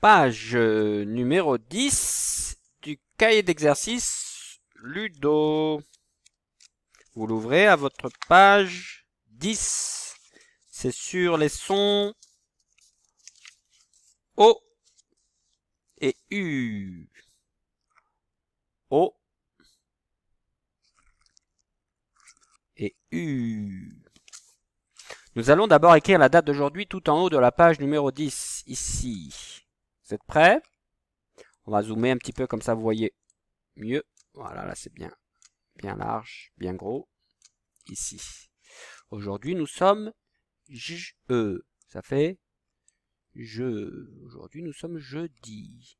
page numéro 10 du cahier d'exercice Ludo. Vous l'ouvrez à votre page 10. C'est sur les sons O et U. O et U. Nous allons d'abord écrire la date d'aujourd'hui tout en haut de la page numéro 10, ici. Vous êtes prêts? On va zoomer un petit peu comme ça vous voyez mieux. Voilà, là c'est bien large, bien gros. Ici. Aujourd'hui nous sommes J-E. Ça fait je. Aujourd'hui nous sommes jeudi.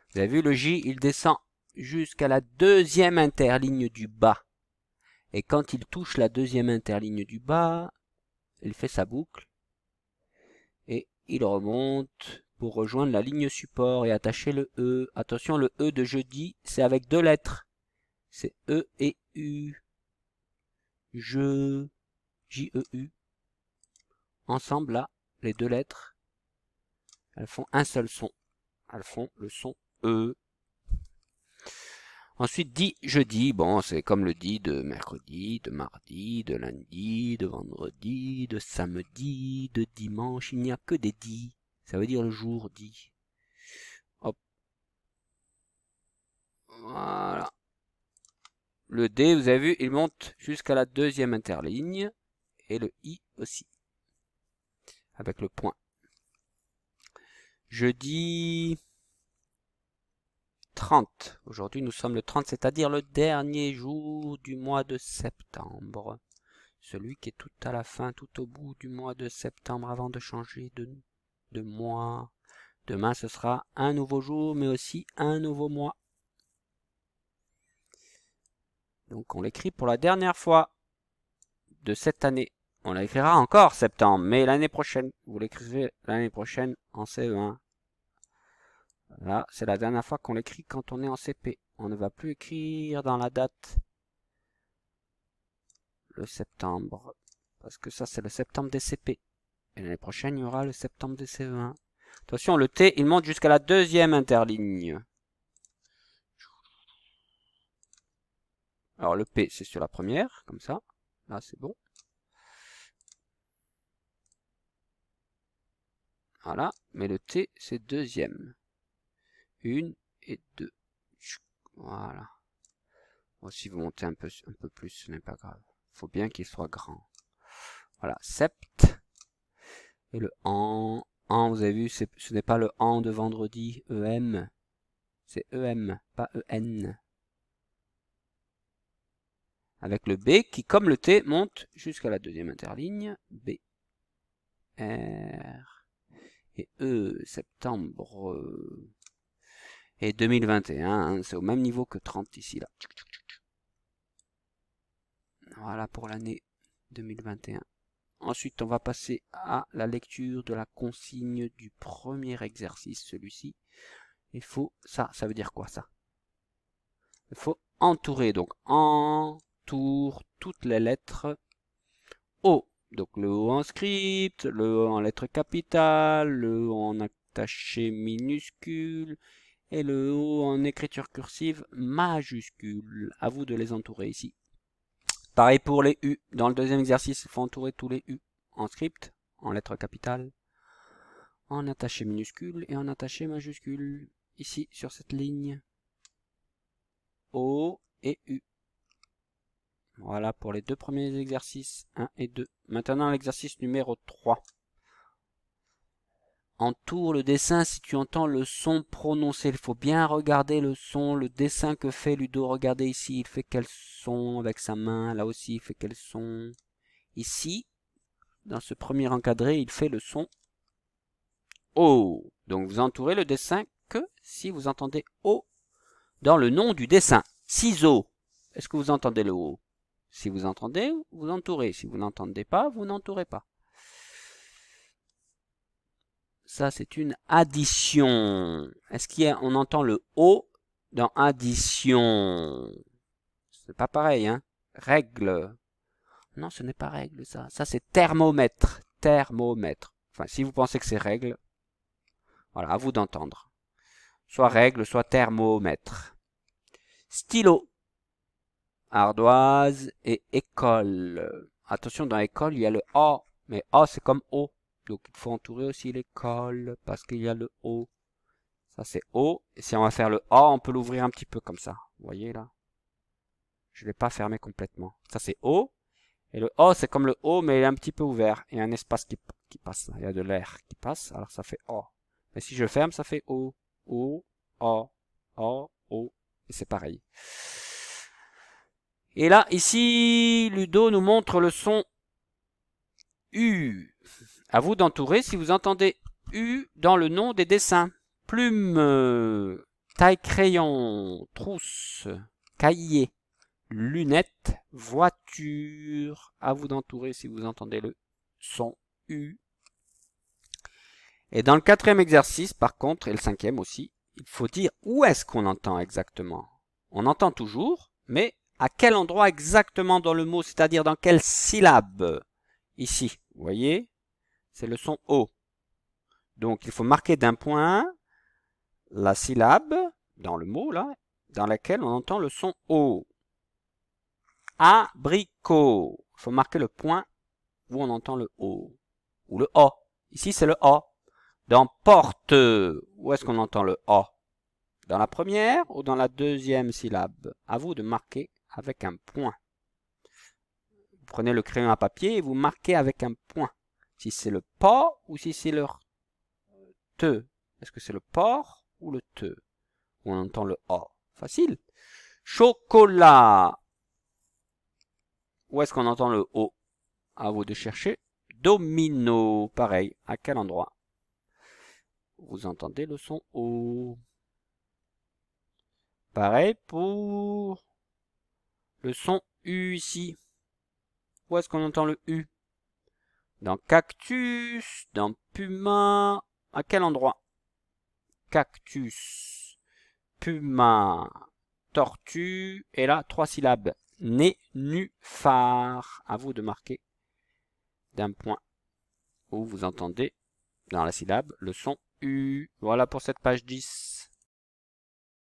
Vous avez vu le J, il descend jusqu'à la deuxième interligne du bas. Et quand il touche la deuxième interligne du bas, il fait sa boucle. Et il remonte pour rejoindre la ligne support et attacher le E. Attention, le E de jeudi, c'est avec deux lettres. C'est E et U. Je, J-E-U. Ensemble, là, les deux lettres, elles font un seul son. Elles font le son E. Ensuite, dit jeudi, bon, c'est comme le dit de mercredi, de mardi, de lundi, de vendredi, de samedi, de dimanche. Il n'y a que des dits. Ça veut dire le jour dit. Hop. Voilà. Le D, vous avez vu, il monte jusqu'à la deuxième interligne. Et le I aussi. Avec le point. Jeudi 30. Aujourd'hui, nous sommes le 30, c'est-à-dire le dernier jour du mois de septembre. Celui qui est tout à la fin, tout au bout du mois de septembre, avant de changer de mois. Demain, ce sera un nouveau jour, mais aussi un nouveau mois. Donc, on l'écrit pour la dernière fois de cette année. On l'écrira encore septembre, mais l'année prochaine. Vous l'écrivez l'année prochaine en CE1. Là, c'est la dernière fois qu'on l'écrit quand on est en CP. On ne va plus écrire dans la date le septembre. Parce que ça, c'est le septembre des CP. Et l'année prochaine, il y aura le septembre des CE1. Attention, le T, il monte jusqu'à la deuxième interligne. Alors, le P, c'est sur la première, comme ça. Là, c'est bon. Voilà. Mais le T, c'est deuxième. Une et deux. Voilà. Bon, si vous montez un peu plus, ce n'est pas grave. Il faut bien qu'il soit grand. Voilà. Sept. Et le an. An, vous avez vu, ce n'est pas le an de vendredi. EM. C'est EM, pas EN. Avec le B qui, comme le T, monte jusqu'à la deuxième interligne. B, R et E, septembre. Et 2021, hein, c'est au même niveau que 30 ici, là. Voilà pour l'année 2021. Ensuite, on va passer à la lecture de la consigne du premier exercice, celui-ci. Il faut, ça veut dire quoi, ça? Il faut entourer, donc entoure toutes les lettres O. Donc le O en script, le O en lettres capitales, le O en attaché minuscule et le O en écriture cursive majuscule. À vous de les entourer ici. Pareil pour les U. Dans le deuxième exercice, il faut entourer tous les U en script, en lettres capitales, en attaché minuscule et en attaché majuscule. Ici, sur cette ligne. O et U. Voilà pour les deux premiers exercices, 1 et 2. Maintenant l'exercice numéro 3. Entoure le dessin si tu entends le son prononcé. Il faut bien regarder le son, le dessin que fait Ludo. Regardez ici, il fait quel son avec sa main. Là aussi, il fait quel son. Ici, dans ce premier encadré, il fait le son O. Donc vous entourez le dessin que si vous entendez O dans le nom du dessin. Ciseaux. Est-ce que vous entendez le O? Si vous entendez, vous entourez. Si vous n'entendez pas, vous n'entourez pas. Ça, c'est une addition. Est-ce qu'on entend le O dans addition? C'est pas pareil, hein? Règle. Non, ce n'est pas règle, ça. Ça, c'est thermomètre. Thermomètre. Enfin, si vous pensez que c'est règle, Voilà, à vous d'entendre. Soit règle, soit thermomètre. Stylo. Ardoise et école. Attention, dans école, il y a le A. Mais A, c'est comme O. Donc, il faut entourer aussi l'école parce qu'il y a le O. Ça, c'est O. Et si on va faire le A, on peut l'ouvrir un petit peu comme ça. Vous voyez là? Je ne l'ai pas fermé complètement. Ça, c'est O. Et le O, c'est comme le O, mais il est un petit peu ouvert. Il y a un espace qui passe. Il y a de l'air qui passe. Alors, ça fait O. Mais si je le ferme, ça fait O. O, O, O, O. Et c'est pareil. Et là, ici, Ludo nous montre le son U. À vous d'entourer si vous entendez U dans le nom des dessins. Plume, taille crayon, trousse, cahier, lunettes, voiture. À vous d'entourer si vous entendez le son U. Et dans le 4e exercice, par contre, et le 5e aussi, il faut dire où est-ce qu'on entend exactement. On entend toujours, mais à quel endroit exactement dans le mot, c'est-à-dire dans quelle syllabe. Ici, vous voyez, c'est le son O. Donc, il faut marquer d'un point la syllabe dans le mot, là, dans laquelle on entend le son O. Abricot. Il faut marquer le point où on entend le O. Ou le O. Ici, c'est le O. Dans porte, où est-ce qu'on entend le O? Dans la première ou dans la deuxième syllabe? À vous de marquer avec un point. Vous prenez le crayon à papier et vous marquez avec un point. Si c'est le PO ou si c'est le TE. Est-ce que c'est le POR ou le TE? Où on entend le O. Facile. Chocolat. Où est-ce qu'on entend le O? À vous de chercher. Domino. Pareil. À quel endroit? Vous entendez le son O. Pareil pour le son U ici. Où est-ce qu'on entend le U? Dans cactus, dans puma. À quel endroit? Cactus, puma, tortue. Et là, 3 syllabes. Nénuphar. À vous de marquer d'un point où vous entendez dans la syllabe le son U. Voilà pour cette page 10.